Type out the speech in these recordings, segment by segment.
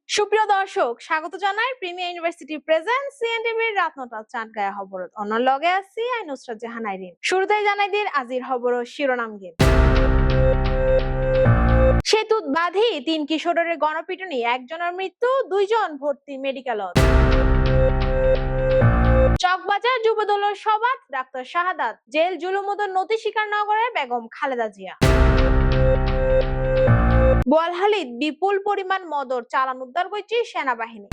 সুপ্রিয় দর্শক, স্বাগত জানাই প্রিমিয়ার ইউনিভার্সিটি প্রেজেন্ট সিএনটিভির রাত ৯টা চাঁদগায়া খবরত অন্য লগে আছি আই নুসরাত জাহান আইরিন। শুরুতেই জানাই দিন আজির খবর শিরোনাম গিন। সেতুত বাধি ৩ কিশোরের গণপিটুনি, একজনের মৃত্যু, ২ জন ভর্তি মেডিকেলত। চকবাজার যুবদলের সভাত ডাক্তার শাহাদাত, জেল জুলুমুদের নথি স্বীকার না করে বেগম খালেদা জিয়া। বোয়ালহালিত বিপুল পরিমাণ মদর চালান উদ্ধার করেছে সেনাবাহিনী।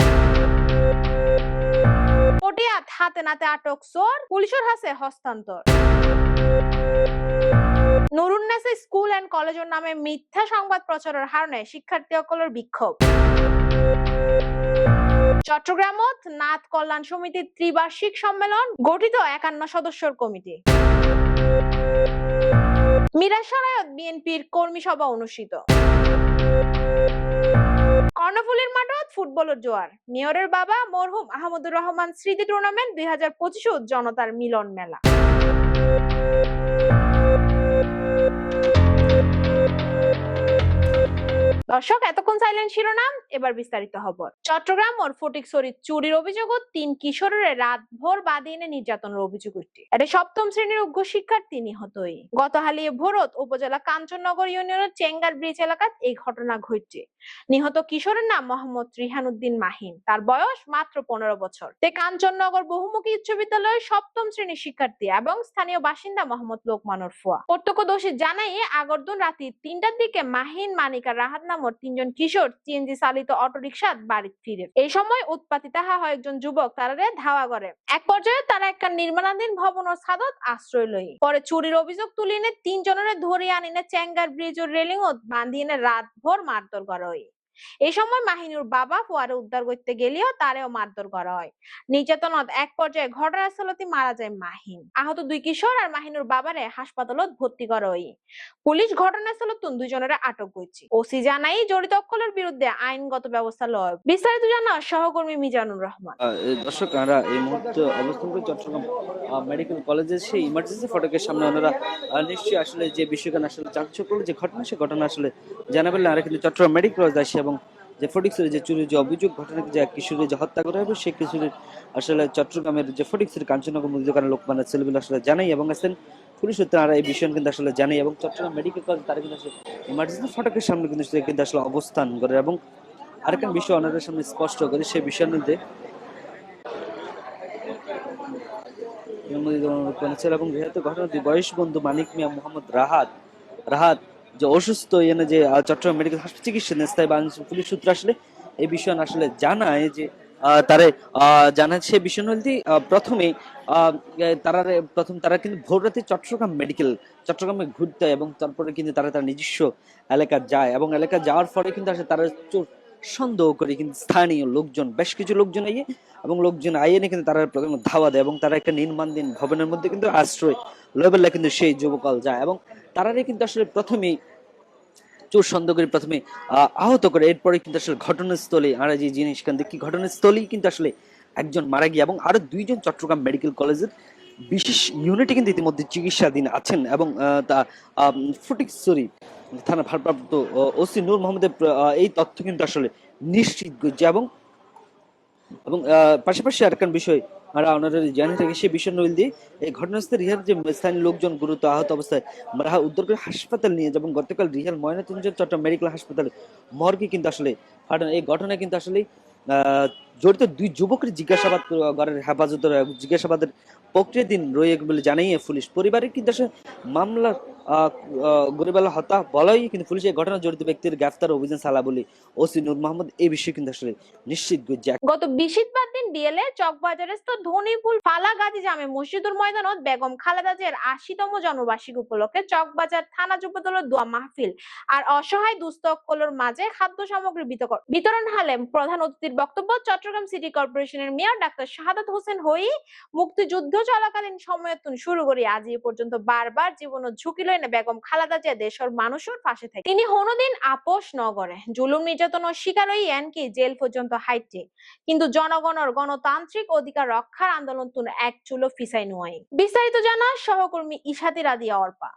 পটিয়াত হাতে নাতে আটক চোর, পুলিশের হাতে হস্তান্তর। নুরুন্নেসা স্কুল এন্ড কলেজের নামে মিথ্যা সংবাদ প্রচারের কারণে শিক্ষার্থীসকলের বিক্ষোভ। চট্টগ্রামত নাথ কল্যাণ সমিতির ত্রিবার্ষিক সম্মেলন, গঠিত ৫১ সদস্যের কমিটি। মিরাসরায়ত বিএনপির কর্মী সভা অনুষ্ঠিত। কর্ণফুলীর মাঠত ফুটবলের জোয়ার, মেয়রের বাবা মরহুম আহমদুর রহমান স্মৃতি টুর্নামেন্ট ২০২৫ জনতার মিলন মেলা। দর্শক, এতক্ষণ চাইলেন শিরোনাম, এবার বিস্তারিত খবর। চট্টগ্রাম ওর ফটিকছড়ির চুরির অভিযোগত ৩ কিশোরের রাত ভোর বাদী এনে নির্যাতনের অভিযোগ উঠছে। এটা ৭ম শ্রেণীর উগ্র শিক্ষার্থী নিহতই। গত হালিয়ে ভোরত উপজেলা কাঞ্চননগর ইউনিয়নের চেঙ্গার ব্রিজ এলাকাত এই ঘটনা ঘটছে। নিহত কিশোরের নাম মোহাম্মদ রিহান উদ্দিন মাহিন, তার বয়স মাত্র ১৫ বছর। তে কাঞ্চননগর বহুমুখী উচ্চ বিদ্যালয়ের ৭ম শ্রেণীর শিক্ষার্থী এবং স্থানীয় বাসিন্দা মোহাম্মদ লোকমানুর ফুয়া। প্রত্যক্ষদর্শী জানাই আগরদিন রাতে ৩টার দিকে মাহিন, মানিক আর রাহাত নামক ৩ জন কিশোর সিএনজি চালিত অটোরিকশাত বাড়ি ফিরে। এই সময় উৎপাতি তাহা হয় একজন যুবক তারারে ধাওয়া করে। এক পর্যায়ে তারা একটা নির্মাণাধীন ভবনের ছাদত আশ্রয় লই। পরে চুরির অভিযোগ তুলি এনে ৩ জনের ধরে আনিনে চেঙ্গার ব্রিজ ও রেলিং বান্ধি এনে রাত ভোর মারধর করা হয়। এই সময় মাহিনুর বাবা ফুয়ারে উদ্ধার করতে গেলেও তারেও মারধর করা হয়। নির্যাতনত এক পর্যায়ে ঘটনাস্থলতে মারা যায় মাহিন। আহত ২ কিশোর আর মাহিনুর বাবারে হাসপাতালত ভর্তি করা হয়। পুলিশ ঘটনাস্থলত ২ জনের আটক করেছে। ওসি জানাই জড়িত সকলের বিরুদ্ধে আইনগত ব্যবস্থা লয়। বিস্তারিত জানা সহকর্মী মিজানুর রহমান। দর্শক, আমরা এই মুহূর্তে অবস্থান করি চট্টগ্রাম মেডিকেল কলেজের সেই ইমার্জেন্সি ফটকের সামনে। ওনারা নিশ্চয়ই আসলে যে বিষয়খানে আসলে চাঞ্চল্য যে ঘটনা, সে ঘটনা আসলে জানাবেন। আর কিন্তু চট্টগ্রাম মেডিকেল কলেজ আসে এবং যে ফটিকছড়ি যে চুরির যে অভিযোগ ঘটনাকে যে এক কিশোরী যে হত্যা করা হবে, সেই কিশোরীর আসলে চট্টগ্রামের যে ফটিকছড়ি কাঞ্চননগর মুদি দোকানের লোকমানের ছেলেগুলো আসলে জানাই এবং আছেন পুলিশ তারা এই বিষয় কিন্তু আসলে জানাই এবং চট্টগ্রাম মেডিকেল কলেজ তারা কিন্তু আসলে ইমার্জেন্সি ফটকের সামনে কিন্তু আসলে অবস্থান করে এবং আরেকটা বিষয় ওনাদের সামনে স্পষ্ট করে সেই বিষয়ের মধ্যে এবং যেহেতু ঘটনাটি বয়স বন্ধু মানিক মিয়া মোহাম্মদ রাহাত যে অসুস্থ এনে যে চট্টগ্রাম মেডিকেল হাসপাতাল চিকিৎসা স্থায়ী পুলিশ সূত্র আসলে এই বিষয় আসলে জানায় যে তারা জানায় সে বিষয় বলতে তারা কিন্তু ভোর রাতে চট্টগ্রামে ঘুরতে এবং তারপরে কিন্তু তারা তার নিজস্ব এলাকা যায় এবং এলাকা যাওয়ার পরে কিন্তু আসলে তারা সন্দেহ করে কিন্তু স্থানীয় লোকজন, বেশ কিছু লোকজন আইয়ে কিন্তু তারা প্রথমে ধাওয়া দেয় এবং তারা একটা নির্মাণাধীন ভবনের মধ্যে কিন্তু আশ্রয় লেভেলে কিন্তু সেই যুবকল যায় এবং তারারে কিন্তু আসলে প্রথমেই চোর সন্দেহ করে প্রথমে আহত করে। এরপরে কিন্তু আসলে ঘটনাস্থলে আমরা যে জিনিস কি ঘটনাস্থলেই কিন্তু আসলে একজন মারা গিয়ে এবং আরো ২ জন চট্টগ্রাম মেডিকেল কলেজের বিশেষ ইউনিটে কিন্তু ইতিমধ্যে চিকিৎসাধীন আছেন এবং ফটিকছড়ি থানা ভারপ্রাপ্ত ওসি নূর মোহাম্মদের এই তথ্য কিন্তু আসলে নিশ্চিত করছে এবং পাশাপাশি আরেকটা বিষয় আমরা ওনারা জানিয়ে থাকি সেই বিষয় নইল দিয়ে এই ঘটনাস্থলে রিহার যে স্থানীয় লোকজন গুরুতর আহত অবস্থায় রাহা উদ্ধার করে হাসপাতাল নিয়ে যাবেন। গতকাল রিহার ময়নাতদন্ত চট্টগ্রাম মেডিকেল হাসপাতালে মর্গে কিন্তু আসলে ফাটানো এই ঘটনায় কিন্তু আসলে জড়িত ২ যুবকের জিজ্ঞাসাবাদ ঘরের হেফাজতের জিজ্ঞাসাবাদের প্রক্রিয়াধীন রয়ে বলে জানাইয়ে পুলিশ। পরিবারের কিন্তু আসলে মামলার গরিবালা হত্যা বলাই কিন্তু পুলিশ এই ঘটনা জড়িত ব্যক্তির গ্রেফতার অভিযান চালা বলে ওসি নূর মোহাম্মদ এই বিষয়ে কিন্তু আসলে নিশ্চিত করছে। গত বৃহস্পতিবার দিন বিএলএ চকবাজারস্থ ধনীপুল ফালাগাজী জামে মসজিদুর ময়দানত বেগম খালেদা জিয়ার ৮০তম জন্মবার্ষিকী উপলক্ষে চকবাজার থানা যুবদলের দোয়া মাহফিল আর অসহায় দুস্থ সকলের মাঝে খাদ্য সামগ্রী বিতরণ হালে প্রধান অতিথির বক্তব্য চট্টগ্রাম সিটি কর্পোরেশনের মেয়র ডাক্তার শাহাদাত হোসেন হই মুক্তিযুদ্ধ চলাকালীন সময় শুরু করে আজ এ পর্যন্ত বারবার জীবন ঝুঁকি করেন বেগম খালেদা জিয়া দেশের মানুষের পাশে থাকে। তিনি কোনোদিন আপোষ ন করে জুলুম নির্যাতনের শিকার হই এনকি জেল পর্যন্ত হাইটে, কিন্তু জনগণের গণতান্ত্রিক অধিকার রক্ষার আন্দোলন তুন এক চুলো ফিসাই নুয়াই। বিস্তারিত জানা সহকর্মী ইশাতি রাদিয়া অর্পা।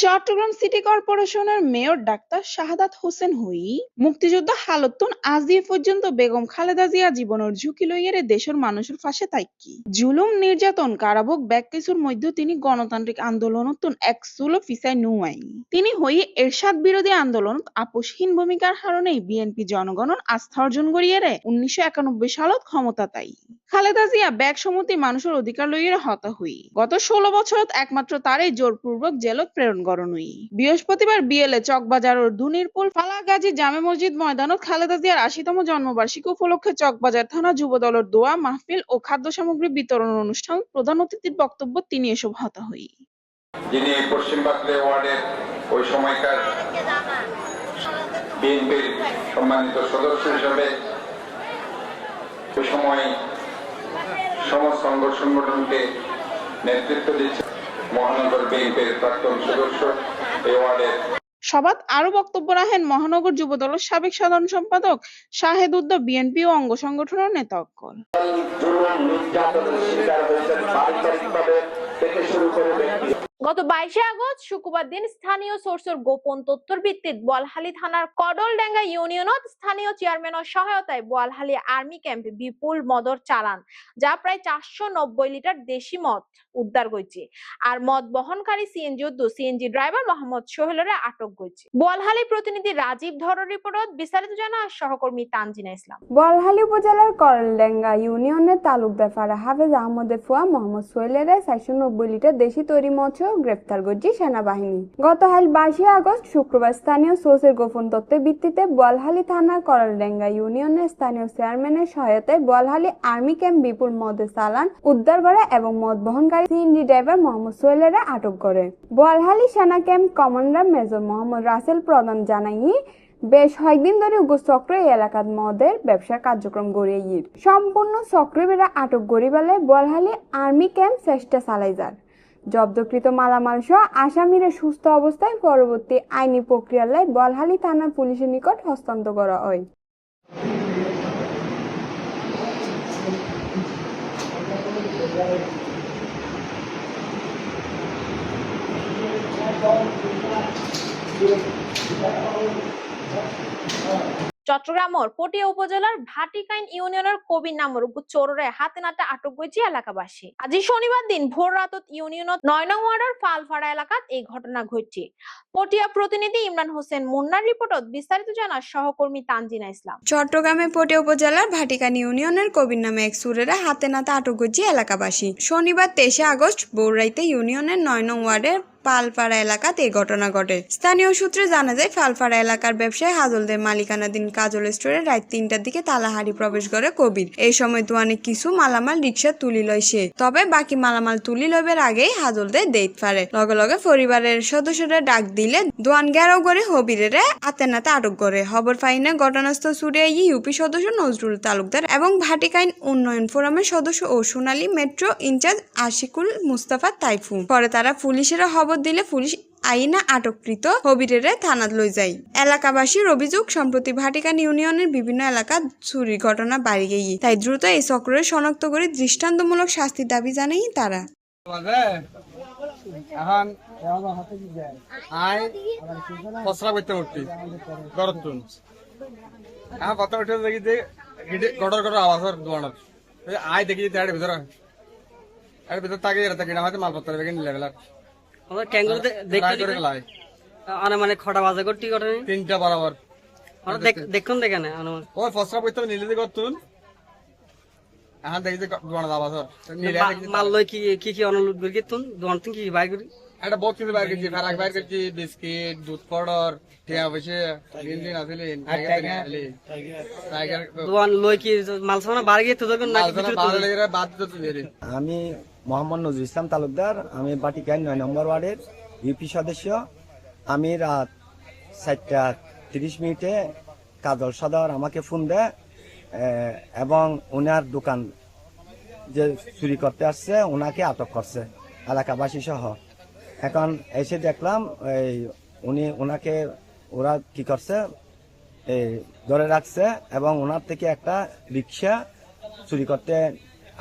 চট্টগ্রাম সিটি কর্পোরেশনের মেয়র ডাক্তার শাহাদাত হোসেন হুই মুক্তিযোদ্ধা হালতুন আজ দিয়ে পর্যন্ত বেগম খালেদা জিয়া জীবনের ঝুঁকি লইয়ারে দেশের মানুষের পাশে থাকি জুলুম নির্যাতন কারাভোগ ব্যাক কিছুর মধ্যে তিনি গণতান্ত্রিক আন্দোলনতুন এক চুলো ফিসাই নুয়াই। তিনি হই এরশাদ বিরোধী আন্দোলন আপোষহীন ভূমিকার কারণেই বিএনপি জনগণের আস্থা অর্জন করিয়ারে 1991 সালত ক্ষমতা তাই। খালেদা জিয়া ব্যাগ সমতি মানুষের অধিকার লইয়ারে হতা হই গত 16 বছরত একমাত্র তারই জোরপূর্বক জেলত প্রেরণ করণই। বৃহস্পতিবার বিএলএ চকবাজারের দুনিরপুল ফালাগাজী জামে মসজিদ ময়দানত খালেদা জিয়ার 80তম জন্মবার্ষিকী উপলক্ষে চকবাজার থানা যুবদলের দোয়া মাহফিল ও খাদ্য সামগ্রী বিতরণ অনুষ্ঠান প্রধান অতিথির বক্তব্য তিনি এসব হতা হই। যিনি পশ্চিম বাকলে ওয়ার্ডের ওই সময়কার বিএনপির সম্মানিত সদস্য হিসেবে ওই সময় সমস্ত সংগঠনকে নেতৃত্ব দিচ্ছে মহানগর বিএনপির প্রাক্তন সদস্য এই ওয়ার্ডের। সভাত আরো বক্তব্য রাখেন মহানগর যুবদলের সাবেক সাধারণ সম্পাদক শাহেদ উদ্দ বিএনপি ও অঙ্গ সংগঠনের নেতাকল। গত 22 আগস্ট শুক্রবার দিন স্থানীয় সোর্সের গোপন তথ্যের ভিত্তিতে বোয়ালখালী থানার কডলডাঙ্গা ইউনিয়নত স্থানীয় চেয়ারম্যানের সহায়তায় বোয়ালখালী আর্মি ক্যাম্পে বিপুল মদর চালান, যা প্রায় 490 লিটার দেশি মদ উদ্ধার হয়েছে। আর মদ বহনকারী সিএনজি ড্রাইভার মোহাম্মদ সোহেলরে আটক হয়েছে। বোয়ালখালী প্রতিনিধি রাজীব ধরের রিপোর্টত বিস্তারিত জানা সহকর্মী তানজিনা ইসলাম। বোয়ালখালী উপজেলার করলডাঙ্গা ইউনিয়নের তালুকদার ফারা হাফেজ আহমদের ফুয়া মোহাম্মদ সোহেলের 490 লিটার দেশি তৈরি মদ গ্রেফতার করছে সেনাবাহিনী। গত 22 আগস্ট শুক্রবার স্থানীয় সোর্সের গোপন তথ্যের ভিত্তিতে বোয়ালখালী থানার করলডাঙ্গা ইউনিয়নের স্থানীয় চেয়ারম্যানের সহায়তায় বোয়ালখালী আর্মি ক্যাম্প বিপুল মদের চালান উদ্ধার করে এবং মদ বহনকারী সিএনজি ড্রাইভার মোহাম্মদ সোহেলের আটক করে। বোয়ালখালী সেনা camp commander major Mohammad Rasel Prodhan জানাই বেশ কয়েকদিন ধরে উগ্র চক্র এই এলাকার মদের ব্যবসার কার্যক্রম গড়িয়ে সম্পূর্ণ চক্রীরা আটক গড়িবালে বোয়ালখালী আর্মি ক্যাম্প চেষ্টা চালাই যার জব্দকৃত মালামাল সহ আসামিরা সুস্থ অবস্থায় পরবর্তী আইনি প্রক্রিয়ায় বোয়ালখালী থানা পুলিশের নিকট হস্তান্তর করা হয়। চট্টগ্রামের পটিয়া উপজেলার ভাটিকাইন ইউনিয়নের কবির নামের উপর চোররে হাতে নাতে আটক হয়েছে এলাকাবাসী। আজ শনিবার দিন ভোর রাতত ইউনিয়নত 9 নং ওয়ার্ডের ফালফাড়া এলাকাত এই ঘটনা ঘটছে। পটিয়া প্রতিনিধি ইমরান হোসেন মুন্নার রিপোর্টত বিস্তারিত জানা সহকর্মী তানজিনা ইসলাম। চট্টগ্রামে পটিয়া উপজেলার ভাটিকাইন ইউনিয়নের কবির নামে এক চোরেরা হাতে নাতে আটক হয়েছে এলাকাবাসী। শনিবার 23 আগস্ট ভোর রাইতে ইউনিয়নের 9 নং ওয়ার্ডের পালপাড়া এলাকাতে এই ঘটনা ঘটে। স্থানীয় সূত্রে জানা যায় পালপাড়া এলাকার ব্যবসায়ী হাজলদের মালিকানাধীন কাজল স্টোরে রাত 3টার দিকে তালাহারি প্রবেশ করে কবির। এই সময় দোয়ানে কিছু মালামাল রিক্সা তুলি লয় সে, তবে বাকি মালামাল তুলি লবের আগেই হাজলদের দেইত পারে। লগে লগে পরিবারের সদস্যরা ডাক দিলে দোয়ান ঘেরাও করে হবিরের হাতে নাতে আটক করে। খবর পাইনে ঘটনাস্থল ছুটে ইউপি সদস্য নজরুল তালুকদার এবং ভাটিকাইন উন্নয়ন ফোরামের সদস্য ও সোনালী মেট্রো ইনচার্জ আশিকুল মুস্তাফা তাইফু। পরে তারা পুলিশের খবর দিলে পুলিশ আইনা আটককৃত হবিরের থানাত লই যায়। এলাকাবাসীর অভিযোগ সম্প্রতি ভাটিকান ইউনিয়নের বিভিন্ন এলাকা চুরির ঘটনা বাড়ি গিয়ে, তাই দ্রুত এই চক্রের শনাক্ত করে দৃষ্টান্তমূলক শাস্তির দাবি জানাই তারা। মানে খটা বাজে করতে ঘটনা 3টা বরাবর দেখুন দেখেন ওই ফসরা বইতে নিলে করতুন এখন দেখি যে দোয়ানা দাবা স্যার মাল লই কি কি কি অনুলুট করি তুন দোয়ান তুন কি বাইর করি একটা বহুত কিছু বাইর করছি ফেরাক বাইর করছি বিস্কিট দুধ পাউডার টিয়া বসে দিন আসলেন দোয়ান লই কি মাল সামনে বাড়ি গিয়ে তো দেখুন না বাদ দিতে দেরি। আমি মোহাম্মদ নজরুল ইসলাম তালুকদার, আমি ভাটিকাইন 9 নম্বর ওয়ার্ডের ইউপি সদস্য। আমি রাত 4:30 কাজল সদর আমাকে ফোন দেয় এবং ওনার দোকান যে চুরি করতে আসছে ওনাকে আটক করছে এলাকাবাসী সহ। এখন এসে দেখলাম ওনাকে ওরা কি করছে, ধরে রাখছে এবং ওনার থেকে একটা রিক্সা চুরি করতে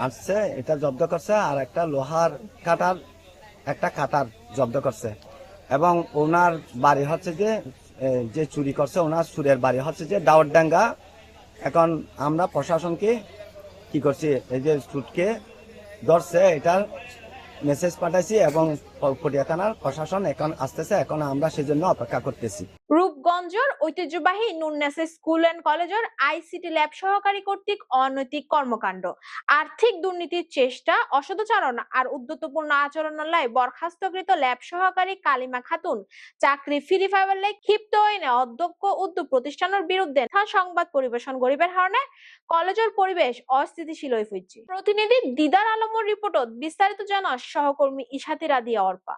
আসছে, এটা জব্দ করছে, আর একটা লোহার কাটার জব্দ করছে। এবং ওনার বাড়ি হচ্ছে যে চুরি করছে, ওনার চুরের বাড়ি হচ্ছে যে দাউদডাঙ্গা। এখন আমরা প্রশাসনকে কি করছি, এই যে চুরকে ধরছে এটার মেসেজ পাঠাইছি এবং পটিয়া থানার প্রশাসন এখন আসতেছে, এখন আমরা সেজন্য অপেক্ষা করতেছি। রূপগঞ্জের ঐতিহ্যবাহী নুননেসে স্কুল এন্ড কলেজের আইসিটি ল্যাব সহকারী কর্তৃক অনৈতিক কর্মকাণ্ড, আর্থিক দুর্নীতির চেষ্টা, অসদাচরণ আর উদ্যতপূর্ণ আচরণের বরখাস্তকৃত ল্যাব সহকারী কালিমা খাতুন চাকরি ফিরি পাইবার লাই ক্ষিপ্ত হইনে অধ্যক্ষ উদ্যোগ প্রতিষ্ঠানের বিরুদ্ধে সংবাদ পরিবেশন করিবার কারণে কলেজের পরিবেশ অস্থিতিশীল হয়ে পড়ছে। প্রতিনিধি দিদার আলমের রিপোর্টত বিস্তারিত জানা সহকর্মী ইশাতি রাদিয়া অর্পা।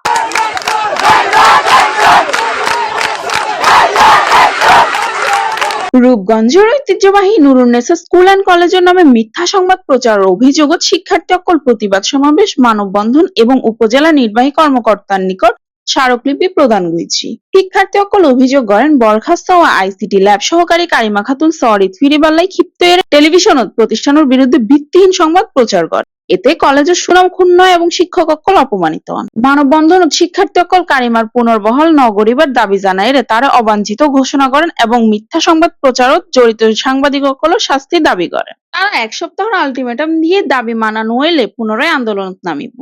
রূপগঞ্জের ঐতিহ্যবাহী নুরুন্নেসা স্কুল অ্যান্ড কলেজের নামে মিথ্যা সংবাদ প্রচারের অভিযোগত শিক্ষার্থী অকল প্রতিবাদ সমাবেশ, মানববন্ধন এবং উপজেলা নির্বাহী কর্মকর্তার নিকট স্মারকলিপি প্রদান হয়েছে। শিক্ষার্থী অকল অভিযোগ করেন বরখাস্ত ও আইসিটি ল্যাব সহকারী কারিমা খাতুন সরিত ফিরিবাল্লাই ক্ষিপ্ত এর টেলিভিশনত প্রতিষ্ঠানের বিরুদ্ধে ভিত্তিহীন সংবাদ প্রচার করে। এতে কলেজের সুনাম ক্ষুণ্ণ এবং শিক্ষক অকল অপমানিত হন। মানববন্ধন শিক্ষার্থী অকল কারিমার পুনর্বহাল নগরীবার দাবি জানায় তারা অবাঞ্ছিত ঘোষণা করেন এবং মিথ্যা সংবাদ প্রচারত জড়িত সাংবাদিক অকল শাস্তি দাবি করেন। তারা 1 সপ্তাহের আলটিমেটাম দিয়ে দাবি মানানো হইলে পুনরায় আন্দোলনত নামিব।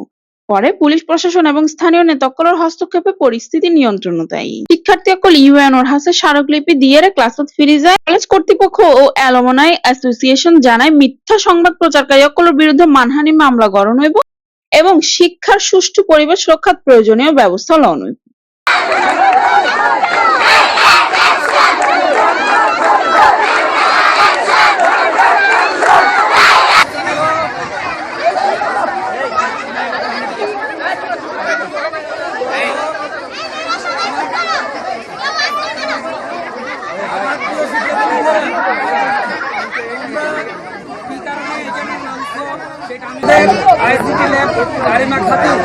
পরে পুলিশ প্রশাসন এবং স্থানীয় নেতাকলের হস্তক্ষেপে পরিস্থিতি নিয়ন্ত্রণ দেয়। শিক্ষার্থী অকল ইউএনওর হাতে স্মারকলিপি দিয়ে ক্লাসত ফিরে যায়। কলেজ কর্তৃপক্ষ ও অ্যালুমনাই অ্যাসোসিয়েশন জানায় মিথ্যা সংবাদ প্রচারকারী অকলের বিরুদ্ধে মানহানি মামলা গঠন হইব এবং শিক্ষার সুষ্ঠু পরিবেশ রক্ষার প্রয়োজনীয় ব্যবস্থা লওয়া হইব। আইসিটি ল্যাব কারিমা খাতুন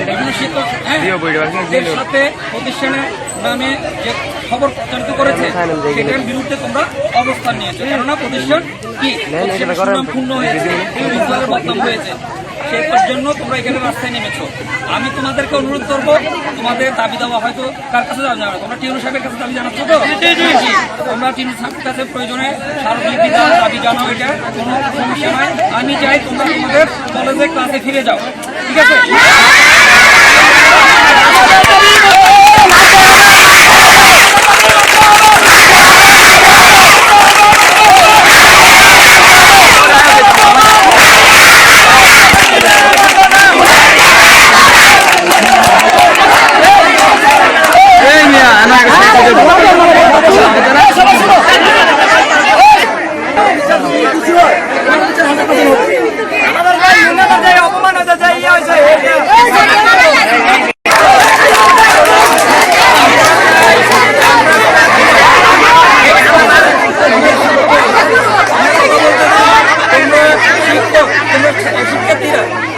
বিভিন্ন শিক্ষকের সাথে প্রতিষ্ঠানের নামে যে খবর প্রচারিত করেছে সেটার বিরুদ্ধে তোমরা অবস্থান নিয়েছো, কেননা প্রতিষ্ঠান কি সুনামপূর্ণ হয়েছে, বদনাম হয়েছে, সেটার জন্য তোমরা এখানে রাস্তায় নেমেছো। আমি তোমাদেরকে অনুরোধ করবো, তোমাদের দাবি দেওয়া হয়তো কার কাছে জানাবো, তোমরা টিউন সাহেবের কাছে দাবি জানাচ্ছ তো? তোমরা টিউন সাহেবের কাছে প্রয়োজনে স্মারকলিপি দাবি জানাও, এটা কোনো সমস্যা নয়। আমি চাই তোমরা তোমাদের কলেজে ক্লাসে ফিরে যাও, ঠিক আছে?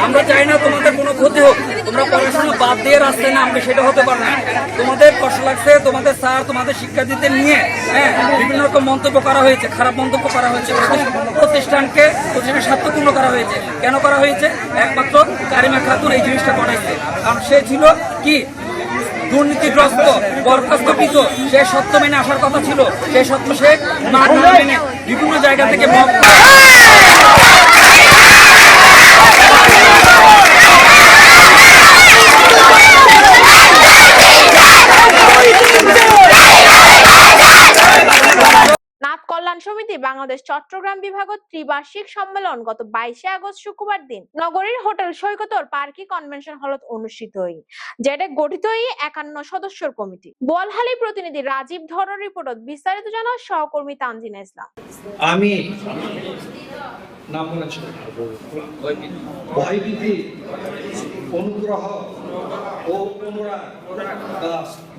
আমরা চাই না তোমাদের কোনো ক্ষতি হোক, তোমরা পড়াশোনা বাদ দিয়ে রাস্তায় নামবে, সেটা হতে পারে না। তোমাদের কষ্ট লাগছে, তোমাদের স্যার তোমাদের শিক্ষার্থীদের নিয়ে বিভিন্ন রকম মন্তব্য করা হয়েছে, খারাপ মন্তব্য করা হয়েছে, প্রতিষ্ঠানকে স্বার্থপূর্ণ করা হয়েছে। কেন করা হয়েছে? একমাত্র কারিমা খাতুন এই জিনিসটা করাইছে, কারণ সে ছিল কি দুর্নীতিগ্রস্ত, বরখাস্তকৃত, সে সত্য মেনে আসার কথা ছিল, সে সত্য সে না মেনে বিভিন্ন জায়গা থেকে কল্যাণ সমিতি বাংলাদেশ চট্টগ্রাম বিভাগের ত্রিবার্ষিক সম্মেলন গত 22 আগস্ট শুক্রবার দিন নগরীর হোটেল সৈকতর পার্কি কনভেনশন হলত অনুষ্ঠিত হই, যেটা গঠিত 51 সদস্যের কমিটি। বোয়ালখালী প্রতিনিধি রাজীব ধরের রিপোর্টত বিস্তারিত জানা সহকর্মী তানজিনা ইসলাম। আমি নাম বলেছি ভয়ভীতি, অনুগ্রহ ও অনুরাগ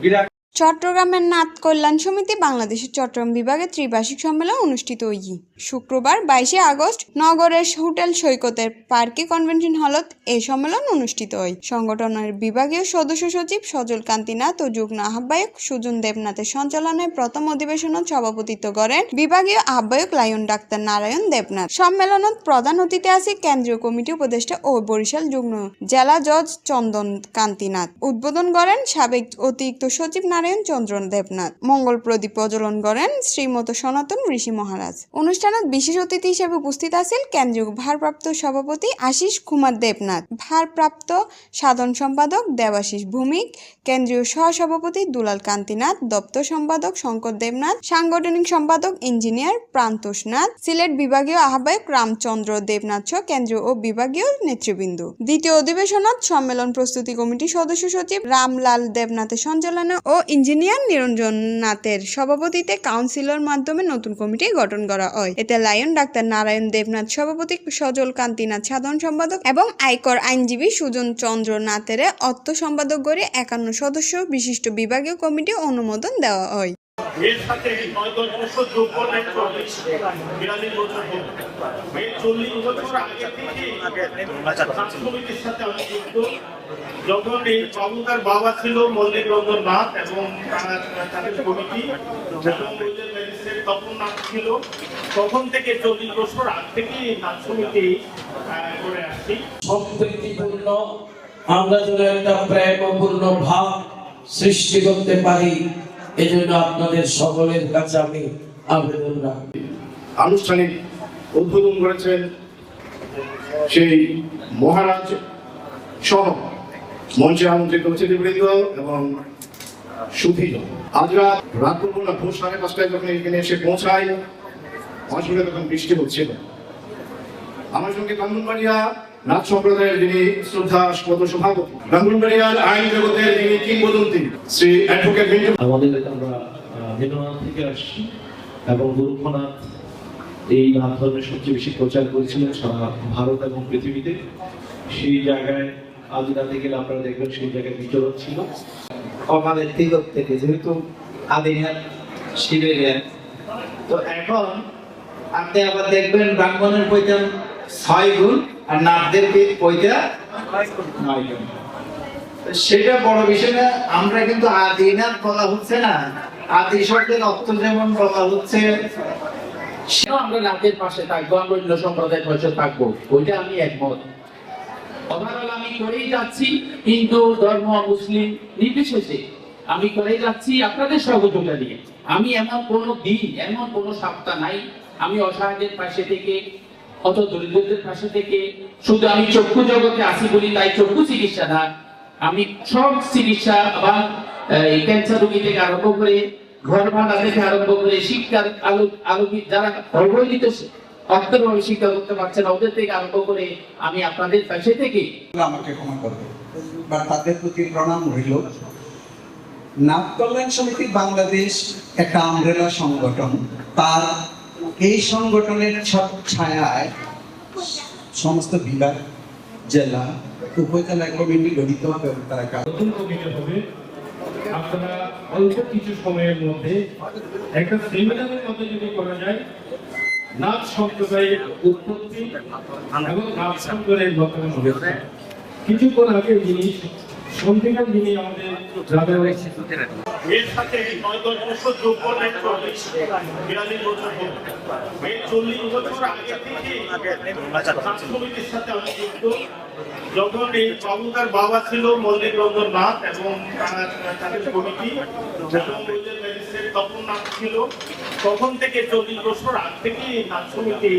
বিরাট চট্টগ্রামের নাথ কল্যাণ সমিতি বাংলাদেশের চট্টগ্রাম বিভাগের ত্রিবার্ষিক সম্মেলন অনুষ্ঠিত হই শুক্রবার 22 আগস্ট নগরের হোটেল সৈকতের পার্কে কনভেনশন হলত এই সম্মেলন অনুষ্ঠিত হয়। সংগঠনের বিভাগীয় সদস্য সচিব সজল কান্তি নাথ ও যুগ্ম আহ্বায়ক সুজন দেবনাথের সঞ্চালনায় প্রথম অধিবেশনত সভাপতিত্ব করেন বিভাগীয় আহ্বায়ক লায়ন ডাক্তার নারায়ণ দেবনাথ। সম্মেলনত প্রধান অতিথি আছে কেন্দ্রীয় কমিটি উপদেষ্টা ও বরিশাল যুগ্ম জেলা জজ চন্দন কান্তি নাথ। উদ্বোধন করেন সাবেক অতিরিক্ত সচিব নারায়ণ চন্দ্র দেবনাথ। মঙ্গল প্রদীপ প্রজ্বলন করেন শ্রীমত সনাতন ঋষি মহারাজ। অনুষ্ঠানত বিশেষ অতিথি হিসেবে উপস্থিত আছেন কেন্দ্রীয় ভারপ্রাপ্ত সভাপতি আশিস কুমার দেবনাথ, ভারপ্রাপ্ত সাধারণ সম্পাদক দেবাশিস ভৌমিক, কেন্দ্রীয় সহসভাপতি দুলাল কান্তিনাথ, দপ্তর সম্পাদক শঙ্কর দেবনাথ, সাংগঠনিক সম্পাদক ইঞ্জিনিয়ার প্রান্তোষ নাথ, সিলেট বিভাগীয় আহ্বায়ক রামচন্দ্র দেবনাথ সহ কেন্দ্রীয় ও বিভাগীয় নেতৃবৃন্দ। দ্বিতীয় অধিবেশনত সম্মেলন প্রস্তুতি কমিটির সদস্য সচিব রামলাল দেবনাথের সঞ্চালনা ও ইঞ্জিনিয়ার নিরঞ্জন নাথের সভাপতিতে কাউন্সিলর মাধ্যমে নতুন কমিটি গঠন করা হয়। এতে লায়ন ডাক্তার নারায়ণ দেবনাথ সভাপতি, সজল কান্তিনাথ সাধারণ সম্পাদক এবং আয়কর আইনজীবী সুজন চন্দ্র নাথের অর্থ সম্পাদক করে 51 সদস্য বিশিষ্ট বিভাগীয় কমিটি অনুমোদন দেওয়া হয়। এর সাথে 9-10 বছর যোগ করলে 42 বছর হবে। 40 বছর আগে থেকে সমিতির সাথে আমি যুক্ত। যখন এই বাবুদার বাবা ছিল মল্লিক রঞ্জন নাথ এবং তাদের কমিটি তপন নাথ ছিল, তখন থেকে 40 বছর আগ থেকে নাথ সমিতি করে আসছি। সম্প্রীতিপূর্ণ আমরা যেন একটা প্রেমপূর্ণ ভাব সৃষ্টি করতে পারি, এই জন্য আপনাদের সকলের কাছে আমি আবেদন রাখি। আনুষ্ঠানিক উদ্বোধন করেছেন সেই মহারাজ সহ মঞ্চে আমন্ত্রিত অতিথিবৃন্দ এবং সুধীজন। আজ রাত ভোর 5:30 যখন এখানে এসে পৌঁছাই, আসলে তখন বৃষ্টি হচ্ছিল। আমার সঙ্গে ব্রাহ্মণবাড়িয়া নাথ সম্প্রদায়ের যিনি শ্রদ্ধাস্পদ সভাপতি, ব্রাহ্মণবাড়িয়ার আইন জগতের যিনি কিংবদন্তি শ্রী অ্যাডভোকেট মিন্টু। আমাদের আমরা ভিন্ননাথ থেকে আসছি এবং গোরক্ষনাথ এই নাথ ধর্মের সবচেয়ে বেশি প্রচার করেছিলেন সারা ভারত এবং পৃথিবীতে। সেই জায়গায় আজ রাতে গেলে আপনারা দেখবেন সেই জায়গায় বিচরণ ছিল। আমাদের দিক থেকে যেহেতু আদিনাথ শিবের, তো এখন আপনি আবার দেখবেন ব্রাহ্মণের পৈতা 6 গুণ আর নাথদের পৈতা 9 গুণ। সেটা বড় বিষয় না। আমরা কিন্তু আদিনাথ বলা হচ্ছে না, আদি শব্দের অর্থ যেমন বলা হচ্ছে আমরা নাথের পাশে থাকবো, আমরা অন্য সম্প্রদায়ের পাশে থাকবো, ওইটা আমি একমত। ওভারঅল আমি করেই যাচ্ছি, হিন্দু ধর্ম মুসলিম নির্বিশেষে আমি করেই যাচ্ছি আপনাদের সহযোগিতা নিয়ে। আমি এমন কোনো দিন, এমন কোনো সপ্তাহ নাই আমি অসহায়দের পাশে থেকে, অত দরিদ্রদের পাশে থেকে, শুধু আমি চক্ষু জগতে আসি বলি তাই চক্ষু চিকিৎসা না, আমি সব চিকিৎসা বা ক্যান্সার রোগী থেকে আরম্ভ করে ঘর ভাড়া থেকে আরম্ভ করে শিক্ষার আলোকিত যারা অবহেলিত অর্থভাবে শিক্ষা করতে পারছে না ওদের থেকে আরম্ভ করে আমি আপনাদের পাশে থেকে। আমাকে ক্ষমা করবে বা তাদের প্রতি প্রণাম রইল। নাথ কল্যাণ সমিতি বাংলাদেশ একটা আমব্রেলা সংগঠন। তার এই সংগঠনের ছায়ায় সমস্ত বিভাগ, জেলা, উপজেলা কমিটি গঠিত হবে। তারা নতুন কমিটি হবে। আপনারা অল্প কিছু সময়ের মধ্যে একটা সেমিনারের মধ্যে যদি করা যায় নাথ সম্প্রদায়ের উৎপত্তি এবং নাথ সম্প্রদায়ের বর্তমান অবস্থা। কিছুক্ষণ আগে যিনি সন্ধিকার যিনি আমাদের এর সাথে 9-10 বছর যোগ করলে 42 বছর হবে। 40 বছর আগে থেকে সমিতির সাথে আমি যুক্ত। যখন এই বাবুদার বাবা ছিল মল্লিক রঞ্জন নাথ এবং তাদের কমিটি তপন নাথ ছিল, তখন থেকে 40 বছর আগ থেকে নাথ সমিতি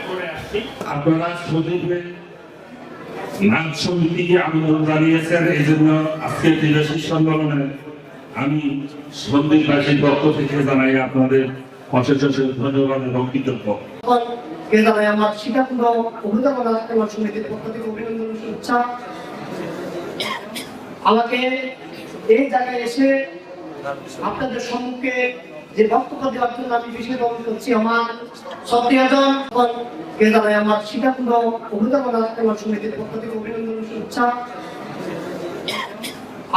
করে আসছি। আপনারা সুযোগে নাথ সমিতিকে আবেদন জানিয়েছেন, এই জন্য আজকে ত্রিবার্ষিক সম্মেলনে আমি সন্দীপবাসীর পক্ষ থেকে জানাই আপনাদের অশেষ অশেষ ধন্যবাদ এবং কৃতজ্ঞ। আমার শিকারপুর সমিতির পক্ষ থেকে অভিনন্দন শুভেচ্ছা। আমাকে এই জায়গায় এসে আপনাদের সম্মুখে যে বক্তব্য দেওয়ার জন্য আমি বিশেষ অনুরোধ করছি আমার সক্রিয়জন আমার শিকারপুর সমিতির পক্ষ থেকে অভিনন্দন শুভেচ্ছা।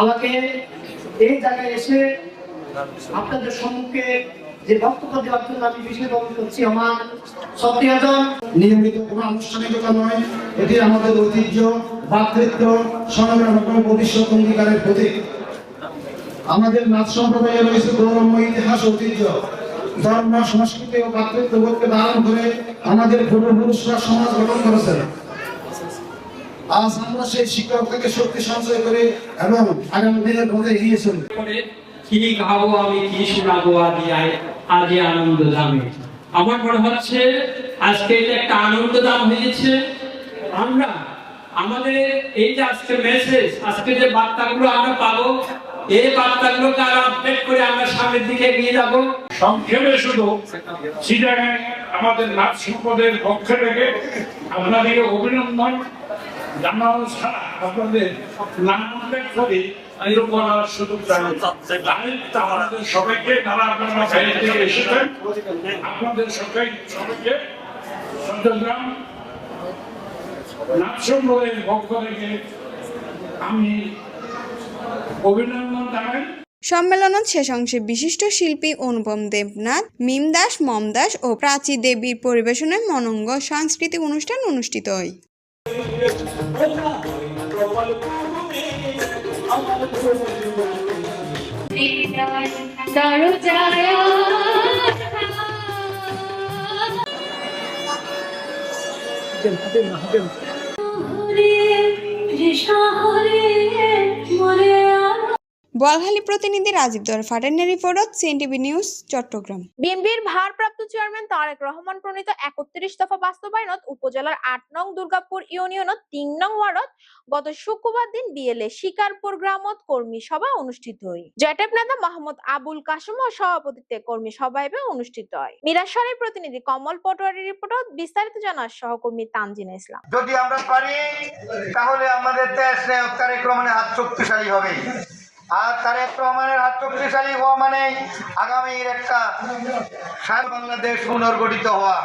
আমাকে এই জায়গায় এসে আপনাদের সম্মুখে যে বক্তব্য দেওয়ার জন্য আমি বিশেষভাবে করছি আমার শ্রদ্ধেয়জন। নিয়মিত কোনো আনুষ্ঠানিকতা নয়, এটি আমাদের ঐতিহ্য, ভ্রাতৃত্ব, সংগ্রাম এবং ভবিষ্যৎ অঙ্গীকারের প্রতীক। আমাদের নাচ সম্প্রদায়ে রয়েছে গৌরবময় ইতিহাস, ঐতিহ্য, ধর্ম, সংস্কৃতি ও ভ্রাতৃত্ববোধকে ধারণ করে আমাদের পূর্বপুরুষরা সমাজ গঠন করেছেন। আজ আমরা সেই শিক্ষক থেকে শক্তি সঞ্চয় করে এবং আগামী দিনের পথে এগিয়ে চলি। কি গাবো আমি, কি শোনাবো আজ আনন্দ দামে। আমার মনে হচ্ছে আজকে এটা একটা আনন্দ দাম হয়েছে। আমরা আমাদের এই যে আজকে মেসেজ, আজকে যে বার্তাগুলো আমরা পাবো, এই বার্তাগুলোকে আরো আপডেট করে আমরা সামনের দিকে এগিয়ে যাব। সংক্ষেপে শুধু চিটাগাং আমাদের নাচ সম্পদের পক্ষ থেকে আপনাদেরকে অভিনন্দন জানানো ছাড়া আপনাদের নাম উল্লেখ করে সুযোগ আমাদের সবাইকে, তারা আপনারা বাইরে থেকে এসেছেন, আপনাদের সবাইকে চট্টগ্রাম নাচ সম্প্রদায়ের পক্ষ থেকে আমি অভিনন্দন জানাই। সম্মেলনত শেষ অংশে বিশিষ্ট শিল্পী অনুপম দেবনাথ, মিম দাস, মম দাস ও প্রাচী দেবীর পরিবেশনায় মনোজ্ঞ সাংস্কৃতিক অনুষ্ঠান অনুষ্ঠিত হয়। বলহালি প্রতিনিধি রাজীব দরফাটেনের রিপোর্ট, সিএনটিভি নিউজ, চট্টগ্রাম। বিএনপির ভারপ্রাপ্ত চেয়ারম্যান তারেক রহমান প্রণীত 31 দফা বাস্তবায়নত উপজেলার 8 নং দুর্গাপুর ইউনিয়নত 3 নং ওয়ার্ডত গত শুক্রবার দিন বিএলএ শিকারপুর গ্রামত কর্মী সভা অনুষ্ঠিত হয়। জেটেপ নেতা মোহাম্মদ আবুল কাসেম ও সভাপতিত্বে কর্মী সভা অনুষ্ঠিত হয়। মিরাশারের প্রতিনিধি কমল পটোয়ারির রিপোর্ট, বিস্তারিত জানার সহকর্মী তানজিনা ইসলাম। যদি আমরা পারি তাহলে আমাদের দেশ তারেক রহমানের হাত শক্তিশালী হবে, আর তারেক রহমানের হাত শক্তিশালী হওয়া মানে আগামীর একটা বাংলাদেশ পুনর্গঠিত হওয়া।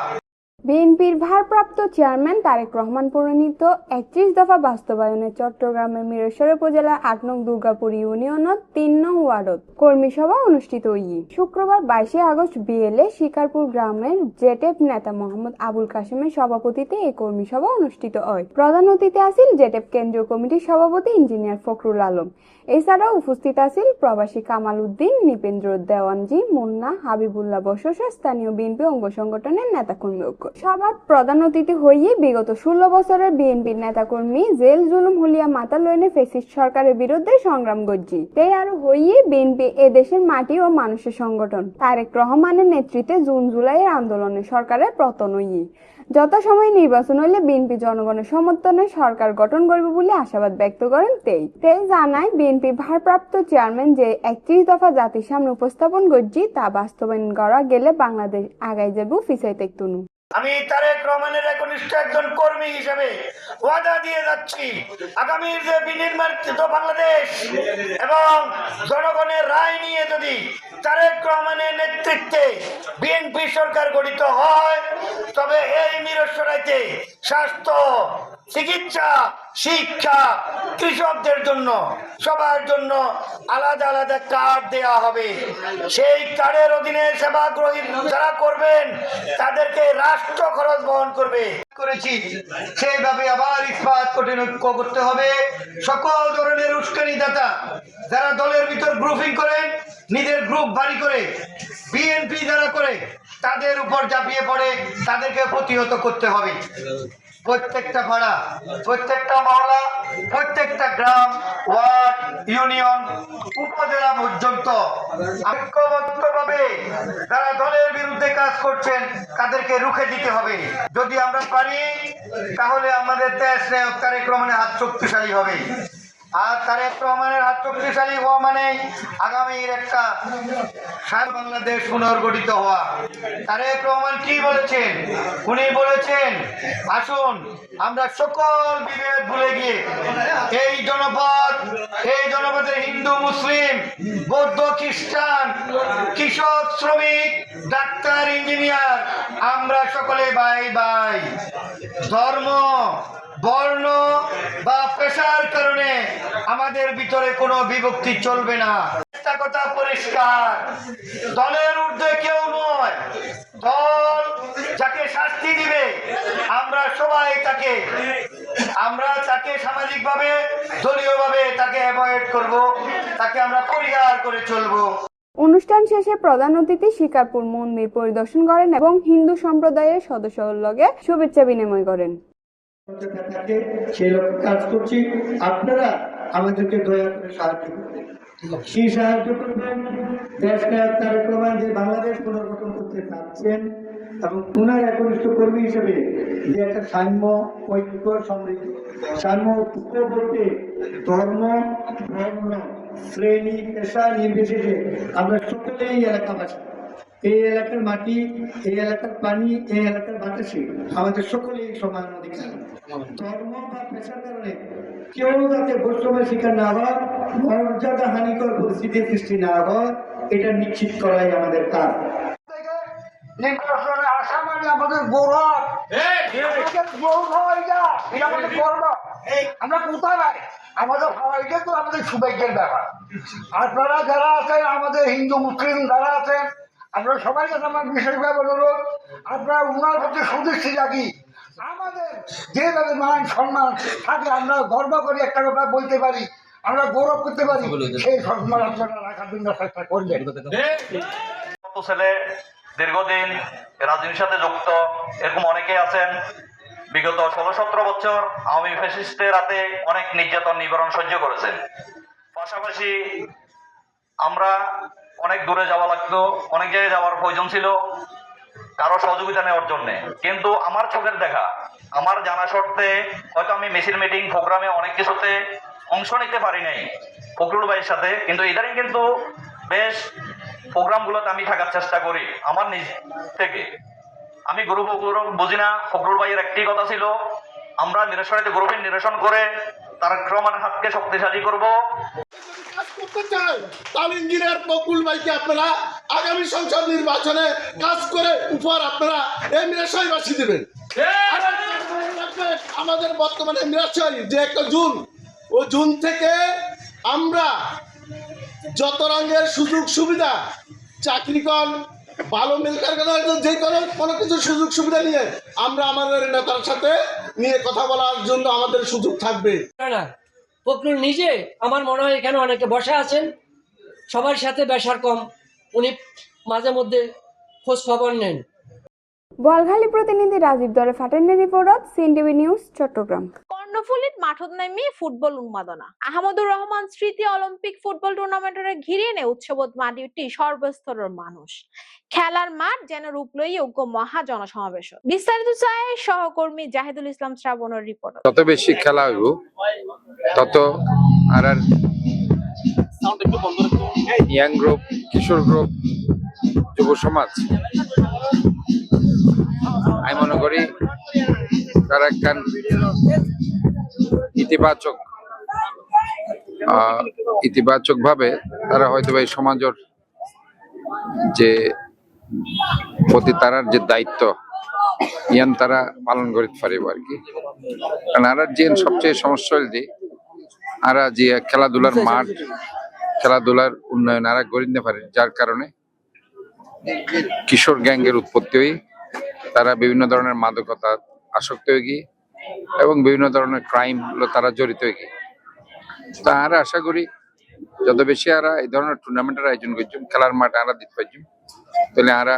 বিএনপির ভারপ্রাপ্ত চেয়ারম্যান তারেক রহমান প্রণীত 31 দফা বাস্তবায়নে চট্টগ্রামের মিরসরাই উপজেলার 8 নং দুর্গাপুর ইউনিয়নত 3 নং ওয়ার্ডত কর্মী সভা অনুষ্ঠিত হই। শুক্রবার 22 আগস্ট বিএলএ শিকারপুর গ্রামের জেটেপ নেতা মোহাম্মদ আবুল কাসেমের সভাপতিত্বে এই কর্মী সভা অনুষ্ঠিত হয়। প্রধান অতিথি আছেন জেটেপ কেন্দ্রীয় কমিটির সভাপতি ইঞ্জিনিয়ার ফখরুল আলম। এছাড়াও উপস্থিত আছেন প্রবাসী কামাল উদ্দিন, নিপেন্দ্র দেওয়ানজি, মুন্না, হাবিবুল্লাহ বসস, স্থানীয় বিএনপি অঙ্গ সংগঠনের নেতাকর্মী। সভাত প্রধান অতিথি হইয়ে বিগত 16 বছরের বিএনপির নেতাকর্মী জেল জুলুম হুলিয়া মাথা লইনে ফেসিস্ট সরকারের বিরুদ্ধে সংগ্রাম গজ্জি তাই আরো হইয়ে বিএনপি এদেশের মাটি ও মানুষের সংগঠন। তারেক রহমানের নেতৃত্বে জুন জুলাইয়ের আন্দোলনে সরকারের পতন হইয়ে যথাসময়ে নির্বাচন হইলে বিএনপি জনগণের সমর্থনে সরকার গঠন করবে বলে আশাবাদ ব্যক্ত করেন। তেই জানায় বিএনপি ভারপ্রাপ্ত চেয়ারম্যান যে 31 দফা জাতির সামনে উপস্থাপন গজ্জি তা বাস্তবায়ন করা গেলে বাংলাদেশ আগাই যাবে পিছাই তেকতুনু। আমি তারেক রহমানের একনিষ্ঠ একজন কর্মী হিসেবে ওয়াদা দিয়ে যাচ্ছি, আগামীর যে বিনির্মাণিত বাংলাদেশ এবং জনগণের রায় নিয়ে যদি তারেক রহমানের নেতৃত্বে বিএনপি সরকার গঠিত হয়, তবে এই মিরসরাইতে স্বাস্থ্য, চিকিৎসা, শিক্ষা, কৃষকদের জন্য সবার জন্য আলাদা আলাদা কার্ড দেয়া হবে। সেই কার্ডের অধীনে সেবা গ্রহণ যারা করবেন তাদেরকে রাষ্ট্র খরচ বহন করবে। করেছি সেইভাবে আবার ইস্পাত কঠিন ঐক্য করতে হবে। সকল ধরনের উস্কানিদাতা যারা দলের ভিতর গ্রুপিং করেন, নিজের গ্রুপ ভারী করে বিএনপি যারা করে তাদের উপর ঝাঁপিয়ে পড়ে তাদেরকে প্রতিহত করতে হবে। প্রত্যেকটা পাড়া, প্রত্যেকটা মহল্লা, প্রত্যেকটা গ্রাম, ওয়ার্ড, ইউনিয়ন, উপজেলা পর্যন্ত ঐক্যবদ্ধভাবে যারা দলের বিরুদ্ধে কাজ করছেন তাদেরকে রুখে দিতে হবে। যদি আমরা পারি তাহলে আমাদের দেশ তারেক রহমানের হাত শক্তিশালী হবে, আর তারেক রহমানের হাত শক্তিশালী হওয়া মানে আগামীর একটা বাংলাদেশ পুনর্গঠিত হওয়া। তারেক রহমান কি বলেছেন? উনি বলেছেন আসুন আমরা সকল বিভেদ ভুলে গিয়ে এই জনপদের হিন্দু, মুসলিম, বৌদ্ধ, খ্রিস্টান, কৃষক, শ্রমিক, ডাক্তার, ইঞ্জিনিয়ার আমরা সকলে ভাই ভাই। ধর্ম, বর্ণ বা পেশার কারণে আমাদের ভিতরে কোনো বিভক্তি চলবে না। একটা কথা পরিষ্কার, দলের ঊর্ধ্বে কেউ নয়। দল যাকে শাস্তি দিবে আমরা সবাই তাকে সামাজিকভাবে দলীয়ভাবে তাকে অ্যাভয়েড করব, তাকে আমরা পরিহার করে চলবো। অনুষ্ঠান শেষে প্রধান অতিথি শিকারপুর মন্দির পরিদর্শন করেন এবং হিন্দু সম্প্রদায়ের সদস্যদের লগে শুভেচ্ছা বিনিময় করেন। সেই লক্ষ্যে কাজ করছি, আপনারা আমাদেরকে দয়া করে সাহায্য করবেন। কি সাহায্য করবেন? দেশ নায়ক তারেক রহমান যে বাংলাদেশ পুনর্গঠন করতে চাচ্ছেন এবং পুনর একনিষ্ঠ কর্মী হিসেবে যে একটা সাম্য, ঐক্য, সমৃদ্ধি, সাম্য ঐক্য বলতে ধর্ম, বর্ণ, শ্রেণী, পেশা নির্বিশেষে আমরা সকলেই এলাকাবাসী। এই এলাকার মাটি, এই এলাকার পানি, এই এলাকার বাতাসে আমাদের সকলেই সমান অধিকার। ধর্ম বা পেশার কারণে কেউ যাতে বৈষম্যের শিকার না হয়, মর্যাদা হানিকর পরিস্থিতির সৃষ্টি না হয়, এটা নিশ্চিত করাই আমাদের কাজ। নির্বাচনে আসা মানে আমাদের গৌরব, এটা আমাদের গর্ব। আমরা কোথায় নাই, আমাদের হওয়াইটা তো আমাদের সৌভাগ্যের ব্যাপার। আপনারা যারা আছেন, আমাদের হিন্দু মুসলিম যারা আছেন, আপনারা সবাই কাছে আমার বিশেষভাবে অনুরোধ, আপনারা উনার প্রতি সুদৃষ্টি রাখি। আমাদের যেভাবে মান সম্মান থাকে, আমরা গর্ব করে একটা কথা বলতে পারি, আমরা গৌরব করতে পারি, সেই সম্মান আপনারা রাখার জন্য চেষ্টা করবেন। ছেলে দীর্ঘদিন রাজনীতির সাথে যুক্ত, এরকম অনেকে আছেন। বিগত 16-17 বছর আওয়ামী ফ্যাসিস্টের হাতে অনেক নির্যাতন নিবারণ সহ্য করেছেন। পাশাপাশি আমরা অনেক দূরে যাওয়া লাগতো, অনেক জায়গায় যাওয়ার প্রয়োজন ছিল কারো সহযোগিতা নেওয়ার জন্য। কিন্তু আমার চোখের দেখা, আমার জানা শর্তে হয়তো আমি মিছিল, মিটিং, প্রোগ্রামে অনেক কিছুতে অংশ নিতে পারি নাই ফখরুল ভাইয়ের সাথে, কিন্তু ইদানিং কিন্তু বেশ প্রোগ্রামগুলোতে আমি থাকার চেষ্টা করি আমার নিজ থেকে। আমি গ্রুপ বুঝি না। ফখরুল ভাইয়ের একটি কথা ছিল, আমরা নিরসনতে গ্রুপের নিরসন করে তারেক রহমানের হাতকে শক্তিশালী করব। তাহলে ইঞ্জিনিয়ার ফখরুল ভাইকে আপনারা আগামী সংসদ নির্বাচনে কাজ করে উপহার আপনারা এই মিরাশাইবাসী দেবেন। আমাদের বর্তমানে মিরাশাই যে একটা জুন, ও জুন থেকে আমরা যত রঙের সুযোগ সুবিধা, চাকরি কর, ভালো মিল কারখানা, যে কোনো কিছু সুযোগ সুবিধা নিয়ে আমরা আমাদের নেতার সাথে নিয়ে কথা বলার জন্য আমাদের সুযোগ থাকবে। ফখরুল নিজে আমার মনে হয় এখানে অনেকে বসে আছেন, সবার সাথে বেশার কম, উনি মাঝে মধ্যে খোঁজ খবর নেন। বোয়ালখালী প্রতিনিধি রাজীব দরে ফাটেনের রিপোর্ট, সিএনটিভি নিউজ, চট্টগ্রাম। কর্ণফুলীত মাঠত নামি ফুটবল উন্মাদনা। আহমদুর রহমান স্মৃতি অলিম্পিক ফুটবল টুর্নামেন্টের ঘিরে এনে উৎসবত মাটি উঠি সর্বস্তরের মানুষ। খেলার মাঠ যেন রূপ লই যোগ্য মহা জনসমাবেশ। বিস্তারিত চায় সহকর্মী জাহিদুল ইসলাম শ্রাবণের রিপোর্ট। তত বেশি খেলা হইব, তত আর ইয়াং গ্রুপ, কিশোর গ্রুপ, যুব সমাজ, আমি মনে করি তারা একখান ইতিবাচক ভাবে তারা হয়তো এই সমাজের যে প্রতি তারার যে দায়িত্ব ইয়ান তারা পালন করতে পারিব আর কি। কারণ আর যে সবচেয়ে সমস্যা হল যে আর যে খেলাধুলার মাঠ, খেলাধুলার উন্নয়ন আর গড়ে নিতে পারে, যার কারণে কিশোর গ্যাংয়ের উৎপত্তি হই, তারা বিভিন্ন ধরনের মাদকতা আসক্ত হয়ে গিয়ে এবং বিভিন্ন ধরনের ক্রাইম গুলো তারা জড়িত হয়ে গিয়ে। তা আমরা আশা করি যত বেশি আমরা এই ধরনের টুর্নামেন্টের আয়োজন করছি, খেলার মাঠ আমরা দিতে পারছি, তাহলে আমরা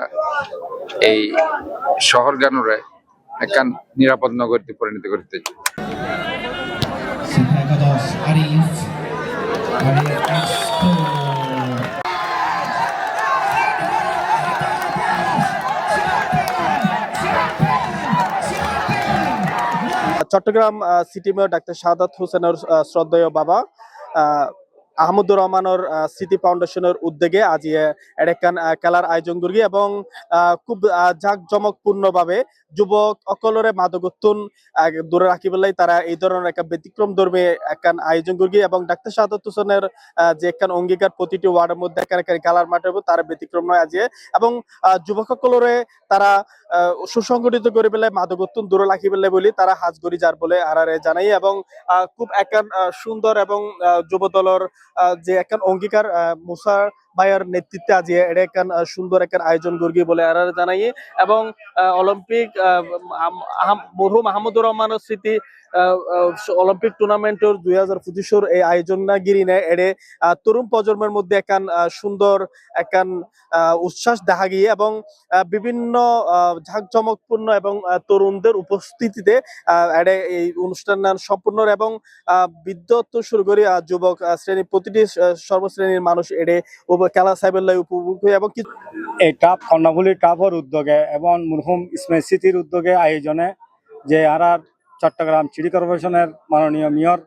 এই শহর গানুরে একখান নিরাপদ নগরীতে পরিণত করতে চাই। চট্টগ্রাম সিটি মেয়র ডাক্তার শাহাদাত হোসেনের শ্রদ্ধেয় বাবা আহমদুর রহমানের স্মৃতি ফাউন্ডেশনের উদ্যোগে আজি এডেকান খেলার আয়োজন করি এবং খুব জাঁকজমকপূর্ণ ভাবে যুবক অকলরে মাদকতুন দূরে রাখি পেলাই তারা এই ধরনের একটা ব্যতিক্রম ধর্মী একখান আয়োজন করি এবং ডাক্তার শাহাদাত হোসেনের যে একখান অঙ্গীকার প্রতিটি ওয়ার্ডের মধ্যে একখান খেলার মাঠে তারা ব্যতিক্রম নয় আজি এবং যুবক অকলরে তারা সুসংগঠিত করে পেলে মাদকতুন দূরে রাখি পেলে বলি তারা হাজ করি যার বলে আর জানাই এবং খুব একখান সুন্দর এবং যুব দলের যে একখান অঙ্গীকার মুসা ভাইয়ের নেতৃত্বে আজ এটা একখান সুন্দর একখান আয়োজন করি বলে আর জানাই এবং অলিম্পিক মরহুম আহমদুর রহমানের স্মৃতি অলিম্পিক টুর্নামেন্টের 2025 এই আয়োজন না গিরি নেয় এড়ে তরুণ প্রজন্মের মধ্যে একখান সুন্দর একখান উচ্ছ্বাস দেখা গিয়ে এবং বিভিন্ন ঝাঁকজমকপূর্ণ এবং তরুণদের উপস্থিতিতে এড়ে এই অনুষ্ঠান সম্পূর্ণ এবং বিদ্যুৎ শুরু করি যুবক শ্রেণী প্রতিটি সর্বশ্রেণীর মানুষ এড়ে খেলা সাইবেল্লাই উপভোগ হয়ে এবং এই কাপ কর্ণফুলী কাপের উদ্যোগে এবং মরহুম ইসমাইল স্মৃতির উদ্যোগে আয়োজনে যে আর চট্টগ্রাম সিটি কর্পোরেশনের মাননীয় মেয়র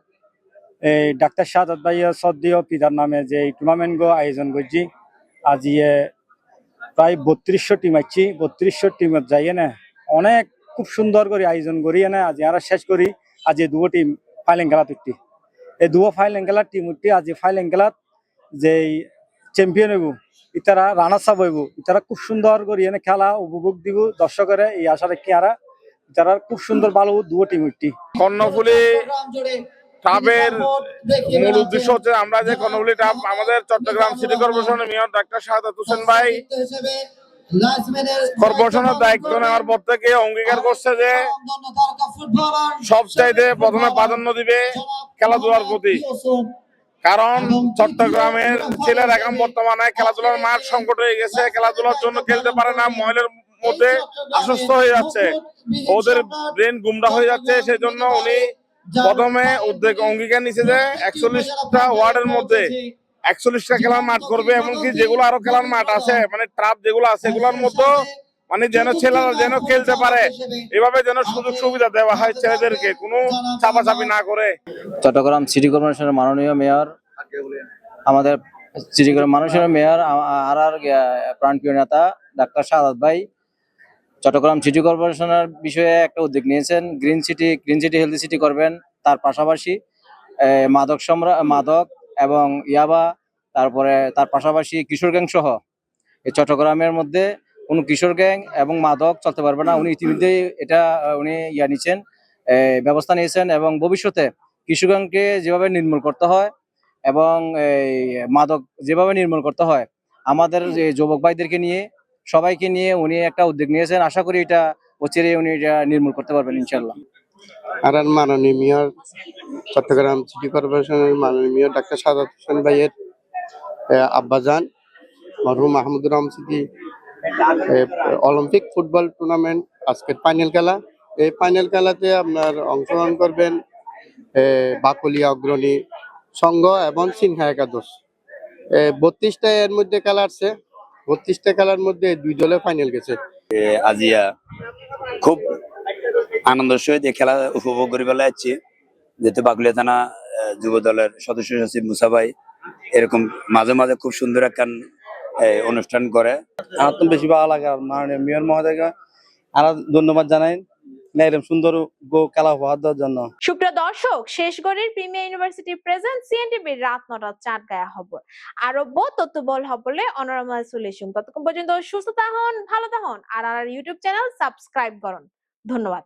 এই ডাক্তার শাহাদাত ভাইয়ের শ্রদ্ধেয় পিতার নামে যে এই টুর্নামেন্ট আয়োজন করছি আজি প্রায় 3200 টিম আসছি 3200 টিমত যাইয়ে না অনেক খুব সুন্দর করে আয়োজন করি না আজি আর শেষ করি আজি দুটো টিম ফাইনাল খেলা উঠছি এই দুটো ফাইনাল খেলার টিম উঠছি আজি ফাইনাল খেলাত যে চ্যাম্পিয়ন হইব ইতারা রানার্স আপ হইব ইতারা খুব সুন্দর করে এনে খেলা উপভোগ দিব দর্শকের এই আশা রাখি আর তারা খুব সুন্দর ভালো দুটো টিম উঠছি কর্ণফুলী টাবের মূল উদ্দেশ্য হচ্ছে আমরা যে কর্ণফুলী টাব আমাদের চট্টগ্রাম সিটি কর্পোরেশনের মেয়র ডাক্তার শাহাদাত হোসেন ভাই কর্পোরেশনের দায়িত্ব নেওয়ার পর থেকে অঙ্গীকার করছে যে সবচাইতে প্রথমে প্রাধান্য দিবে খেলাধুলার প্রতি কারণ চট্টগ্রামের ছেলেরা এখন বর্তমানে খেলাধুলার মাঠ সংকট হয়ে গেছে খেলাধুলার জন্য খেলতে পারে না মহিলার মধ্যে অসুস্থ হয়ে যাচ্ছে ওদের ব্রেন গুমরা হয়ে যাচ্ছে সেই জন্য উনি প্রথমে অঙ্গীকার নিচ্ছে যে 41টা ওয়ার্ডের মধ্যে 41টা খেলার মাঠ করবে এমনকি যেগুলো আরো খেলার মাঠ আছে মানে ট্রাপ যেগুলো আছে এগুলোর মধ্যে মানে যেন ছেলেরা যেন খেলতে পারে এভাবে যেন সুযোগ সুবিধা দেওয়া হয় ছেলেদেরকে কোনো চাপাচাপি না করে। চট্টগ্রাম সিটি কর্পোরেশনের মাননীয় মেয়র আমাদের সিটি মানুষের মেয়র আর প্রাণপ্রিয় নেতা ডাক্তার শাহাদাত ভাই চট্টগ্রাম সিটি কর্পোরেশনের বিষয়ে একটা উদ্যোগ নিয়েছেন গ্রিন সিটি হেলদি সিটি করবেন তার পাশাপাশি মাদক এবং ইয়াবা তারপরে তার পাশাপাশি কিশোর গ্যাং সহ এই চট্টগ্রামের মধ্যে কোনো কিশোর গ্যাং এবং মাদক চলতে পারবে না উনি ইতিমধ্যে এটা উনি নিয়েছেন ব্যবস্থা নিয়েছেন এবং ভবিষ্যতে কিশোর গ্যাংকে যেভাবে নির্মূল করতে হয় এবং এই মাদক যেভাবে নির্মূল করতে হয় আমাদের যে যুবক ভাইদেরকে নিয়ে সবাইকে নিয়ে উনি একটা উদ্যোগ নিয়েছেন আশা করি এটা অচিরেই উনি এটা নির্মূল করতে পারবেন ইনশাল্লাহ। আর মাননীয় মেয়র চট্টগ্রাম সিটি কর্পোরেশনের মাননীয় মেয়র ডাক্তার শাহাদাত হোসেন ভাইয়ের আব্বাজান মরহুম আহমদুর রহমান স্মৃতি অলিম্পিক ফুটবল টুর্নামেন্ট আজকের ফাইনাল খেলা এই ফাইনাল খেলাতে আপনার অংশগ্রহণ করবেন বাকলিয়া অগ্রণী সংঘ এবং সিনহা একাদশ 32টা এর মধ্যে খেলা আছে 32টা খেলার মধ্যে 2 দলে ফাইনাল গেছে। আজিয়া খুব আনন্দের সহিত এই খেলা উপভোগ করে বেলা যাচ্ছি যেহেতু বাকলিয়া থানা যুব দলের সদস্য সচিব মুসা ভাই এরকম মাঝে মাঝে খুব সুন্দর একখান অনুষ্ঠান করে আমার তো বেশি ভালো লাগে আর মাননীয় মেয়র মহোদয়কে আর ধন্যবাদ জানাই এরকম সুন্দর খেলা হওয়ার জন্য। সুপ্রিয় দর্শক শেষ গড়ির প্রিমিয়ার ইউনিভার্সিটি প্রেজেন্ট সিএনটিভি রাত 9টা 4 গায়া খবর আরো বহুত তথ্য বল হবলে অনরমা সলিউশন ততক্ষণ পর্যন্ত সুস্থ থাকুন ভালো থাকুন আর ইউটিউব চ্যানেল সাবস্ক্রাইব করুন ধন্যবাদ।